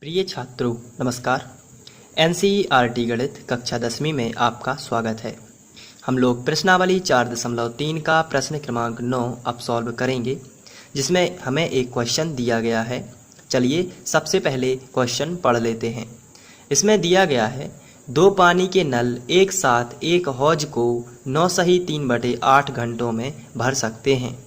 प्रिय छात्रों नमस्कार। एनसीईआरटी गणित कक्षा 10वीं में आपका स्वागत है। हम लोग प्रश्नावली 4.3 का प्रश्न क्रमांक 9 अब सॉल्व करेंगे, जिसमें हमें एक क्वेश्चन दिया गया है। चलिए सबसे पहले क्वेश्चन पढ़ लेते हैं। इसमें दिया गया है, दो पानी के नल एक साथ एक हौज को 9 सही 3/8 घंटों में भर सकते हैं।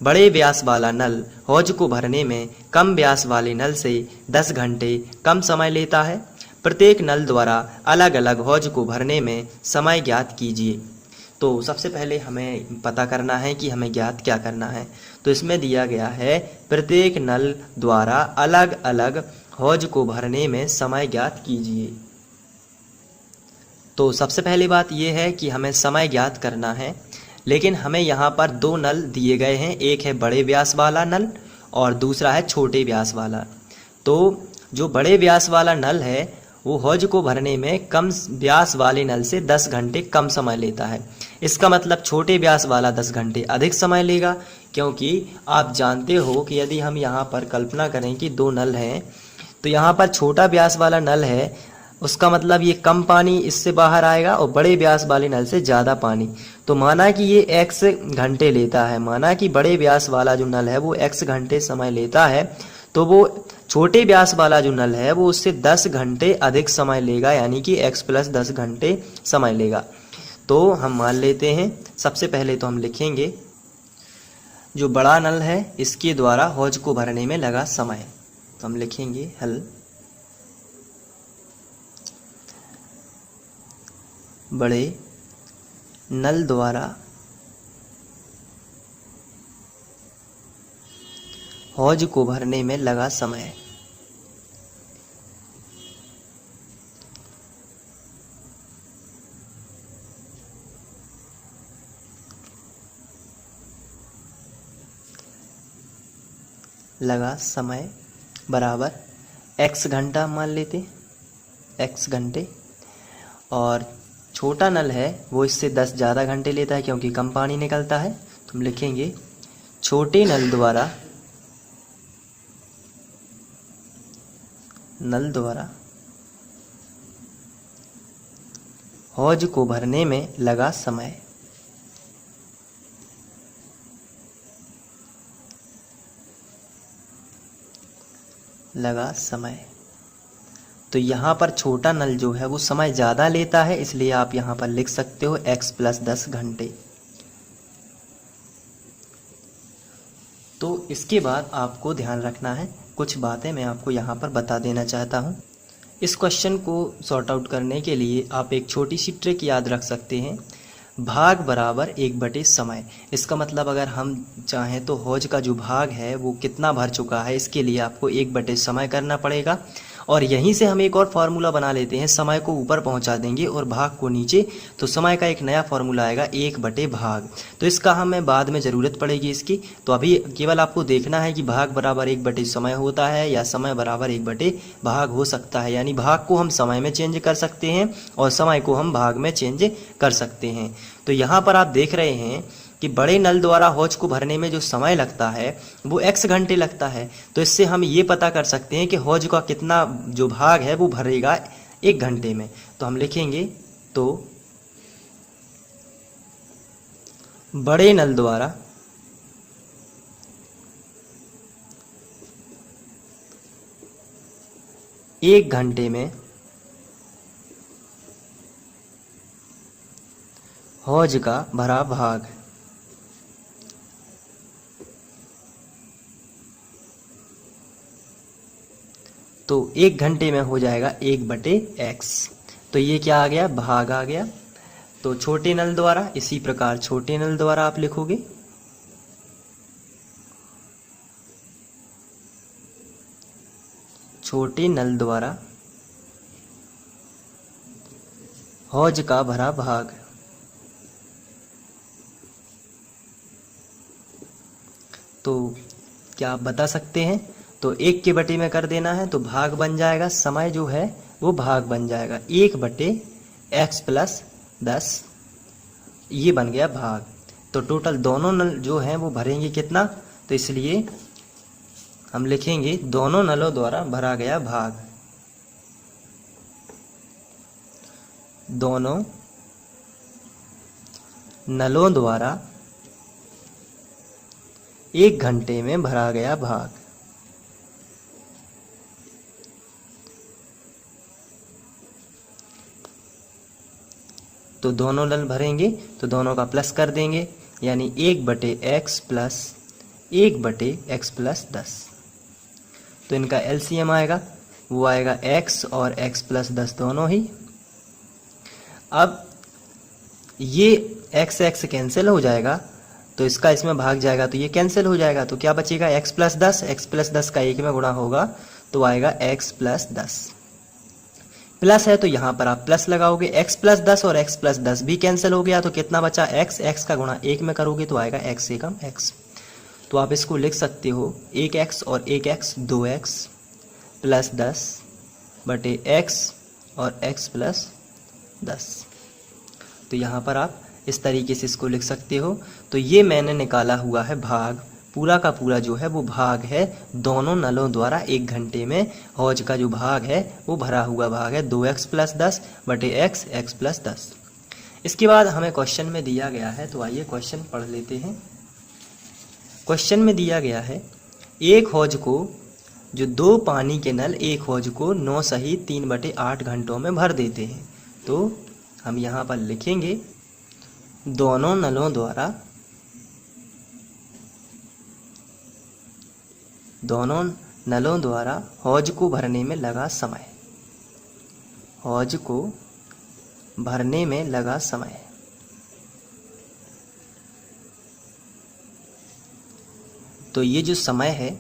बड़े व्यास वाला नल हौज को भरने में कम व्यास वाले नल से 10 घंटे कम समय लेता है। प्रत्येक नल द्वारा अलग अलग हौज को भरने में समय ज्ञात कीजिए। तो सबसे पहले हमें पता करना है कि हमें ज्ञात क्या करना है। तो इसमें दिया गया है, प्रत्येक नल द्वारा अलग अलग हौज को भरने में समय ज्ञात कीजिए। तो सबसे पहली बात यह है कि हमें समय ज्ञात करना है, लेकिन हमें यहाँ पर दो नल दिए गए हैं। एक है बड़े व्यास वाला नल और दूसरा है छोटे व्यास वाला। तो जो बड़े व्यास वाला नल है वो हौज को भरने में कम व्यास वाले नल से 10 घंटे कम समय लेता है। इसका मतलब छोटे व्यास वाला 10 घंटे अधिक समय लेगा, क्योंकि आप जानते हो कि यदि हम यहाँ पर कल्पना करें कि दो नल हैं, तो यहाँ पर छोटा व्यास वाला नल है, उसका मतलब ये कम पानी इससे बाहर आएगा और बड़े व्यास वाले नल से ज़्यादा पानी। तो माना कि ये x घंटे लेता है, माना कि बड़े व्यास वाला जो नल है वो x घंटे समय लेता है, तो वो छोटे व्यास वाला जो नल है वो उससे 10 घंटे अधिक समय लेगा, यानी कि x + 10 घंटे समय लेगा। तो हम मान लेते हैं, सबसे पहले तो हम लिखेंगे जो बड़ा नल है इसके द्वारा हौज को भरने में लगा समय। तो हम लिखेंगे हल, बड़े नल द्वारा हौज को भरने में लगा समय। लगा समय बराबर x घंटा मान लेते, x घंटे। और छोटा नल है वो इससे 10 ज़्यादा घंटे लेता है, क्योंकि कम पानी निकलता है। तो हम लिखेंगे छोटे नल द्वारा हौज को भरने में लगा समय। लगा समय। तो यहाँ पर छोटा नल जो है वो समय ज़्यादा लेता है, इसलिए आप यहाँ पर लिख सकते हो x + 10 घंटे। तो इसके बाद आपको ध्यान रखना है, कुछ बातें मैं आपको यहाँ पर बता देना चाहता हूँ। इस क्वेश्चन को सॉर्ट आउट करने के लिए आप एक छोटी सी ट्रिक याद रख सकते हैं, भाग बराबर 1/समय। इसका मतलब अगर हम चाहें तो हौज का जो भाग है वो कितना भर चुका है, इसके लिए आपको 1/समय करना पड़ेगा। और यहीं से हम एक और फार्मूला बना लेते हैं, समय को ऊपर पहुंचा देंगे और भाग को नीचे, तो समय का एक नया फार्मूला आएगा 1/भाग। तो इसका हमें बाद में ज़रूरत पड़ेगी इसकी। तो अभी केवल आपको देखना है कि भाग बराबर 1/समय होता है या समय बराबर 1/भाग हो सकता है। यानी भाग को हम समय में चेंज कर सकते हैं और समय को हम भाग में चेंज कर सकते हैं। तो यहाँ पर आप देख रहे हैं कि बड़े नल द्वारा हौज को भरने में जो समय लगता है वो x घंटे लगता है। तो इससे हम ये पता कर सकते हैं कि हौज का कितना जो भाग है वो भरेगा 1 घंटे में। तो हम लिखेंगे, तो बड़े नल द्वारा एक घंटे में हौज का भरा भाग। तो 1 घंटे में हो जाएगा 1/x। तो ये क्या आ गया, भाग आ गया। तो छोटे नल द्वारा, इसी प्रकार छोटे नल द्वारा आप लिखोगे छोटे नल द्वारा हौज का भरा भाग। तो क्या आप बता सकते हैं, तो 1 के बटे में कर देना है तो भाग बन जाएगा, समय जो है वो भाग बन जाएगा 1/x + 10, ये बन गया भाग। तो टोटल दोनों नल जो हैं वो भरेंगे कितना, तो इसलिए हम लिखेंगे दोनों नलों द्वारा भरा गया भाग। दोनों नलों द्वारा 1 घंटे में भरा गया भाग। तो दोनों नल भरेंगे तो दोनों का प्लस कर देंगे, यानी 1/x प्लस 1/x+10। तो इनका एलसीएम आएगा, वो आएगा x और x+10 दोनों ही। अब ये x कैंसिल हो जाएगा तो इसका इसमें भाग जाएगा तो ये कैंसिल हो जाएगा, तो क्या बचेगा x+10। x+10 का 1 में गुणा होगा तो आएगा x+10। प्लस है तो यहाँ पर आप प्लस लगाओगे, x+10 और x+10 भी कैंसिल हो गया तो कितना बचा x का गुणा 1 में करोगे तो आएगा x एकम x। तो आप इसको लिख सकते हो 1x और 1x 2x प्लस 10 बटे x और x+10। तो यहाँ पर आप इस तरीके से इसको लिख सकते हो। तो ये मैंने निकाला हुआ है भाग, पूरा का पूरा जो है वो भाग है दोनों नलों द्वारा 1 घंटे में हौज का जो भाग है वो भरा हुआ भाग है 2x+10 बटे x x+10। इसके बाद हमें क्वेश्चन में दिया गया है, तो आइए क्वेश्चन पढ़ लेते हैं। क्वेश्चन में दिया गया है एक हौज को, जो 2 पानी के नल एक हौज को 9 सहित 3/8 घंटों में भर देते हैं। तो हम यहाँ पर लिखेंगे दोनों नलों द्वारा हौज को भरने में लगा समय। हौज को भरने में लगा समय। तो ये जो समय है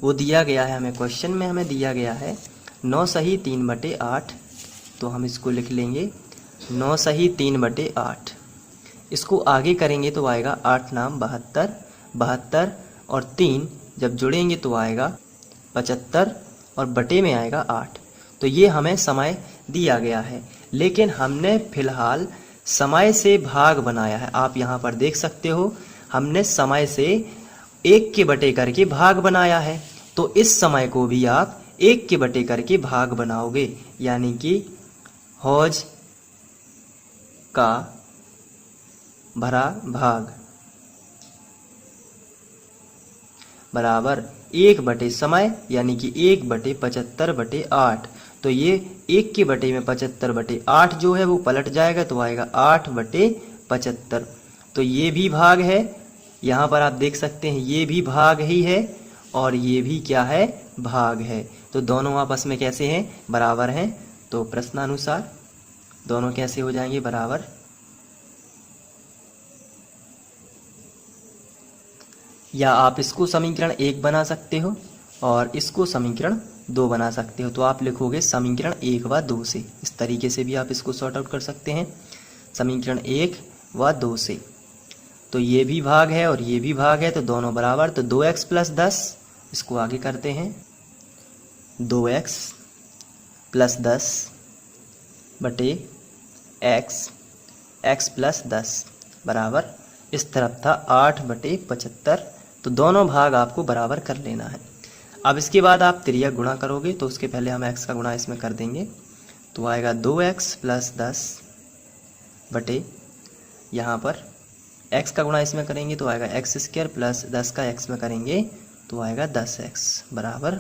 वो दिया गया है हमें, क्वेश्चन में हमें दिया गया है 9 सही 3/8। तो हम इसको लिख लेंगे 9 सही 3/8। इसको आगे करेंगे तो आएगा 8 नाम 72, 72 और 3 जब जुड़ेंगे तो आएगा 75 और बटे में आएगा 8। तो ये हमें समय दिया गया है, लेकिन हमने फिलहाल समय से भाग बनाया है। आप यहाँ पर देख सकते हो हमने समय से 1 के बटे करके भाग बनाया है। तो इस समय को भी आप 1 के बटे करके भाग बनाओगे, यानी कि हौज का भरा भाग बराबर 1 बटे समय, यानी कि 1/75/8। तो ये 1 के बटे में 75/8 जो है वो पलट जाएगा तो आएगा 8/75। तो ये भी भाग है, यहाँ पर आप देख सकते हैं ये भी भाग ही है और ये भी क्या है, भाग है। तो दोनों आपस में कैसे हैं, बराबर हैं। तो प्रश्नानुसार दोनों कैसे हो जाएंगे, बराबर। या आप इसको समीकरण 1 बना सकते हो और इसको समीकरण 2 बना सकते हो। तो आप लिखोगे समीकरण 1 व 2 से। इस तरीके से भी आप इसको सॉर्ट आउट कर सकते हैं, समीकरण 1 व 2 से। तो ये भी भाग है और ये भी भाग है, तो दोनों बराबर। तो 2x + 10, इसको आगे करते हैं 2x + 10 बटे x + 10 बराबर, इस तरफ था 8/75। तो दोनों भाग आपको बराबर कर लेना है। अब इसके बाद आप तिर्यक गुणा करोगे तो उसके पहले हम x का गुणा इसमें कर देंगे। तो आएगा 2x + 10 बटे, यहाँ पर x का गुणा इसमें करेंगे तो आएगा x² + 10 का x में करेंगे तो आएगा 10x बराबर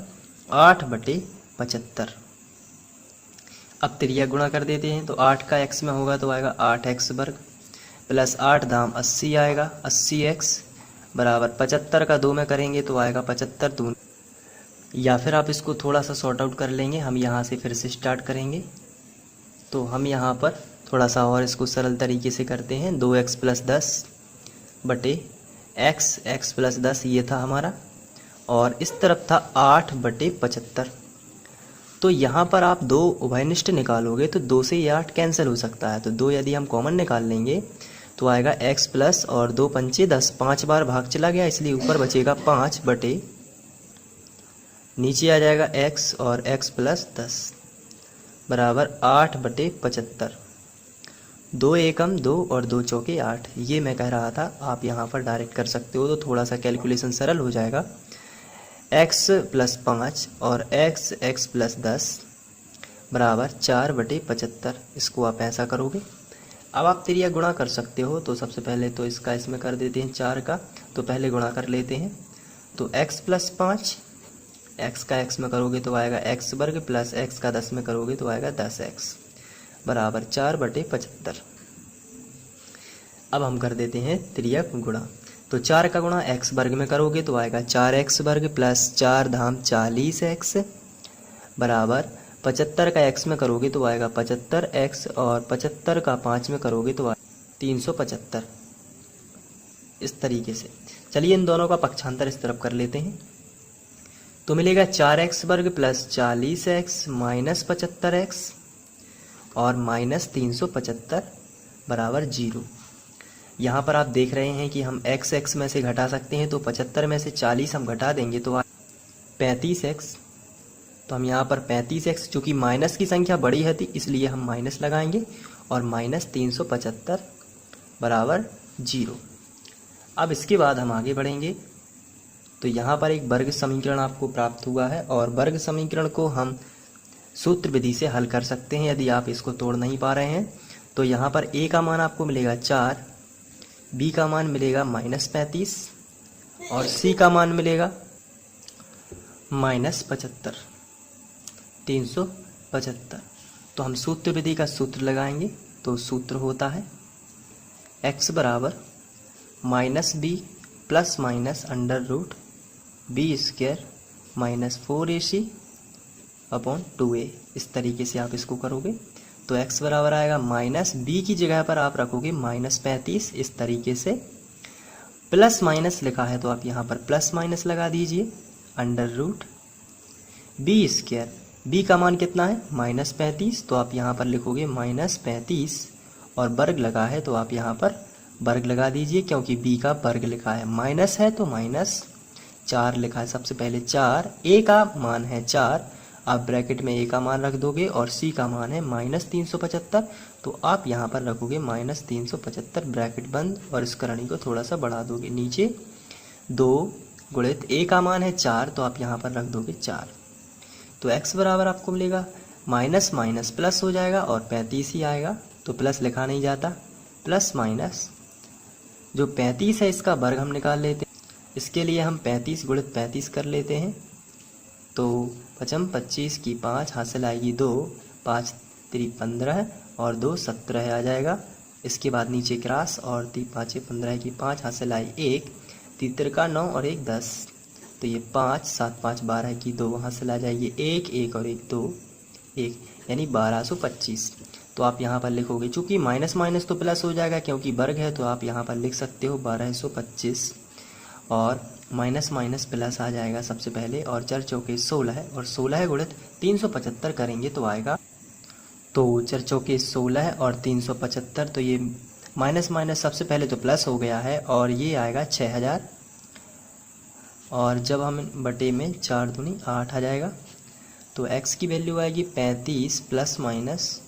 8/75। अब तिर्यक गुणा कर देते हैं। तो 8 का x में होगा तो आएगा 8x² प्लस 8 दाम 80 आएगा, 80x बराबर 75 का 2 में करेंगे तो आएगा 75 दूनी। या फिर आप इसको थोड़ा सा सॉर्ट आउट कर लेंगे, हम यहाँ से फिर से स्टार्ट करेंगे। तो हम यहाँ पर थोड़ा सा और इसको सरल तरीके से करते हैं। 2x + 10 बटे x + 10 ये था हमारा, और इस तरफ था 8/75। तो यहाँ पर आप 2 उभयनिष्ठ निकालोगे तो 2 से ये 8 कैंसिल हो सकता है। तो 2 यदि हम कॉमन निकाल लेंगे तो आएगा x प्लस और 2 पंचे 10, 5 बार भाग चला गया इसलिए ऊपर बचेगा 5 बटे, नीचे आ जाएगा x और x + 10 बराबर 8/75। 2 एकम 2 और 2 चौके 8, ये मैं कह रहा था। आप यहाँ पर डायरेक्ट कर सकते हो तो थोड़ा सा कैलकुलेशन सरल हो जाएगा। x प्लस 5 और x प्लस 10 बराबर 4/75। इसको आप ऐसा करोगे। अब आप तिरिया गुणा कर सकते हो, तो सबसे पहले तो इसका इसमें कर देते हैं 4 का, तो पहले गुणा कर लेते हैं। तो x प्लस 5, x का x में करोगे तो आएगा x वर्ग प्लस x का 10 में करोगे तो आएगा 10x बराबर 4/75। अब हम कर देते हैं तिर्यक गुणा। तो 4 का गुणा x वर्ग में करोगे तो आएगा 4x वर्ग प्लस 4 धाम 40x बराबर 75 का x में करोगे तो आएगा 75x और 75 का 5 में करोगे तो आएगा 375। इस तरीके से चलिए इन दोनों का पक्षांतर इस तरफ कर लेते हैं। तो मिलेगा 4x वर्ग प्लस 40x माइनस 75x और माइनस 375 बराबर 0। यहाँ पर आप देख रहे हैं कि हम x में से घटा सकते हैं, तो 75 में से 40 हम घटा देंगे तो 35x। तो हम यहाँ पर 35x, चूँकि माइनस की संख्या बड़ी है थी इसलिए हम माइनस लगाएंगे और माइनस 375 बराबर 0। अब इसके बाद हम आगे बढ़ेंगे। तो यहाँ पर एक वर्ग समीकरण आपको प्राप्त हुआ है और वर्ग समीकरण को हम सूत्र विधि से हल कर सकते हैं यदि आप इसको तोड़ नहीं पा रहे हैं। तो यहाँ पर a का मान आपको मिलेगा 4, b का मान मिलेगा -35 और c का मान मिलेगा -75, 375। तो हम सूत्र विधि का सूत्र लगाएंगे। तो सूत्र होता है x बराबर -b plus minus under root b² minus 4ac upon 2a। इस तरीके से आप इसको करोगे तो x बराबर आएगा -b की जगह पर आप रखोगे -35। इस तरीके से प्लस माइनस लिखा है तो आप यहाँ पर प्लस माइनस लगा दीजिए अंडर रूट b²। b का मान कितना है -35, तो आप यहाँ पर लिखोगे -35 और वर्ग लगा है तो आप यहाँ पर वर्ग लगा दीजिए क्योंकि b का वर्ग लिखा है, माइनस है तो -4 लिखा है। सबसे पहले 4, a का मान है 4, आप ब्रैकेट में a का मान रख दोगे और c का मान है -375, तो आप यहाँ पर रखोगे -375 ब्रैकेट बंद और इस करणी को थोड़ा सा बढ़ा दोगे। नीचे 2 गुणित a का मान है 4, तो आप यहाँ पर रख दोगे 4। तो x बराबर आपको मिलेगा माइनस माइनस प्लस हो जाएगा और 35 ही आएगा, तो प्लस लिखा नहीं जाता, प्लस माइनस जो 35 है इसका वर्ग हम निकाल लेते हैं। इसके लिए हम 35 गुणित 35 कर लेते हैं। तो 55 25 की 5 हासिल आएगी 2, 5 3 15 और 2 17 आ जाएगा। इसके बाद नीचे क्रॉस और 3 5 15 की 5 हासिल आई 1, 3 का 9 और 1 10, तो ये 5 7 5 12 की 2 हासिल आ जाएगी 1 1 और 1 2 1, यानी 1225। तो आप यहाँ पर लिखोगे, चूँकि माइनस माइनस तो प्लस हो जाएगा क्योंकि वर्ग है, तो आप यहाँ पर लिख सकते हो 1225 और माइनस माइनस प्लस आ जाएगा सबसे पहले, और 4 चौके 16 है और 16 गुणित 375 करेंगे तो आएगा, तो 4 चौके 16 और 375, तो ये माइनस माइनस सबसे पहले तो प्लस हो गया है और ये आएगा 6000, और जब हम बटे में 4 दूनी 8 आ जाएगा। तो x की वैल्यू आएगी 35 प्लस माइनस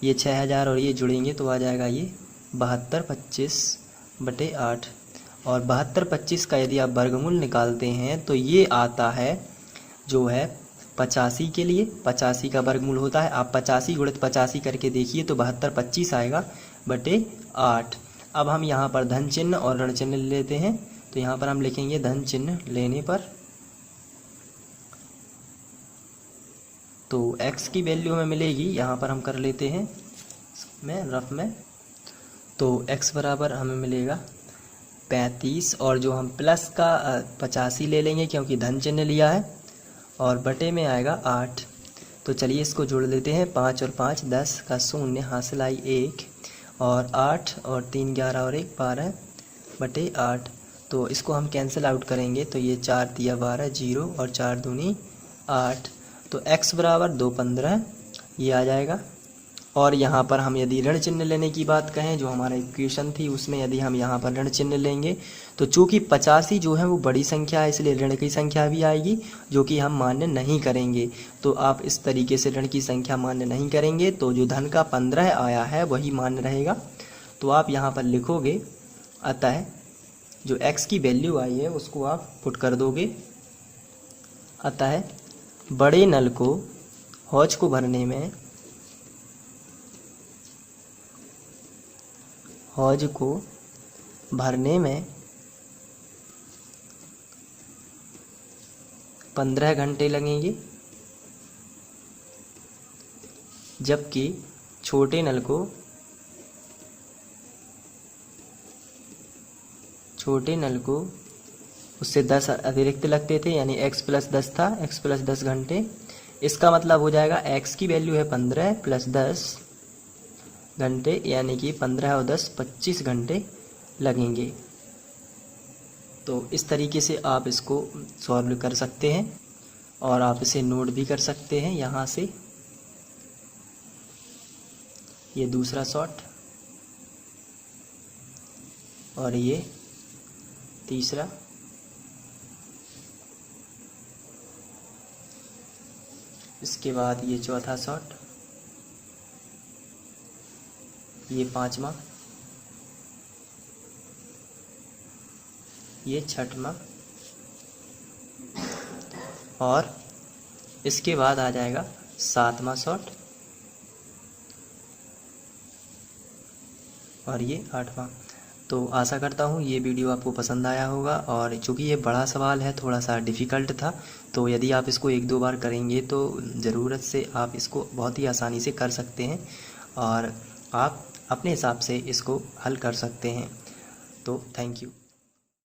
ये 6000 और ये जुड़ेंगे तो आ जाएगा ये 72 25 बटे 8, और 72 25 का यदि आप वर्गमूल निकालते हैं तो ये आता है जो है 85 के लिए, 85 का वर्गमूल होता है, आप 85 गुणित 85 करके देखिए तो 72 25 आएगा बटे 8। अब हम यहाँ पर धन चिन्ह और ऋण चिन्ह लेते हैं, तो यहाँ पर हम लिखेंगे धन चिन्ह लेने पर तो x की वैल्यू हमें मिलेगी, यहाँ पर हम कर लेते हैं में रफ में, तो x बराबर हमें मिलेगा 35 और जो हम प्लस का 85 ले लेंगे क्योंकि धन चिन्ह लिया है, और बटे में आएगा 8। तो चलिए इसको जोड़ लेते हैं, 5 और 5 10 का 0 हासिल आई 1 और 8 और 3 11 और 1 12 बटे 8। तो इसको हम कैंसिल आउट करेंगे तो ये 4 दिया 12 0 और 4 दूनी 8, तो x बराबर 2 15 ये आ जाएगा। और यहाँ पर हम यदि ऋण चिन्ह लेने की बात कहें, जो हमारा इक्वेशन थी उसमें यदि हम यहाँ पर ऋण चिन्ह लेंगे तो चूँकि 85 जो है वो बड़ी संख्या है इसलिए ऋण की संख्या भी आएगी जो कि हम मान्य नहीं करेंगे। तो आप इस तरीके से ऋण की संख्या मान्य नहीं करेंगे तो जो धन का 15 आया है वही मान्य रहेगा। तो आप यहाँ पर लिखोगे, अतः जो x की वैल्यू आई है उसको आप पुट कर दोगे अतः बड़े नल को हौज को भरने में 15 घंटे लगेंगे, जबकि छोटे नल को उससे 10 अतिरिक्त लगते थे, यानी x + 10 था, x + 10 घंटे। इसका मतलब हो जाएगा x की वैल्यू है 15 + 10 घंटे, यानी कि 15 और 10 25 घंटे लगेंगे। तो इस तरीके से आप इसको सॉल्व कर सकते हैं और आप इसे नोट भी कर सकते हैं। यहाँ से ये दूसरा शॉट और ये तीसरा, इसके बाद ये चौथा शॉट, ये पांचवा, ये छठवां और इसके बाद आ जाएगा सातवां शॉट और ये आठवां। तो आशा करता हूँ ये वीडियो आपको पसंद आया होगा, और चूँकि ये बड़ा सवाल है, थोड़ा सा डिफ़िकल्ट था, तो यदि आप इसको 1-2 बार करेंगे तो ज़रूरत से आप इसको बहुत ही आसानी से कर सकते हैं और आप अपने हिसाब से इसको हल कर सकते हैं। तो थैंक यू।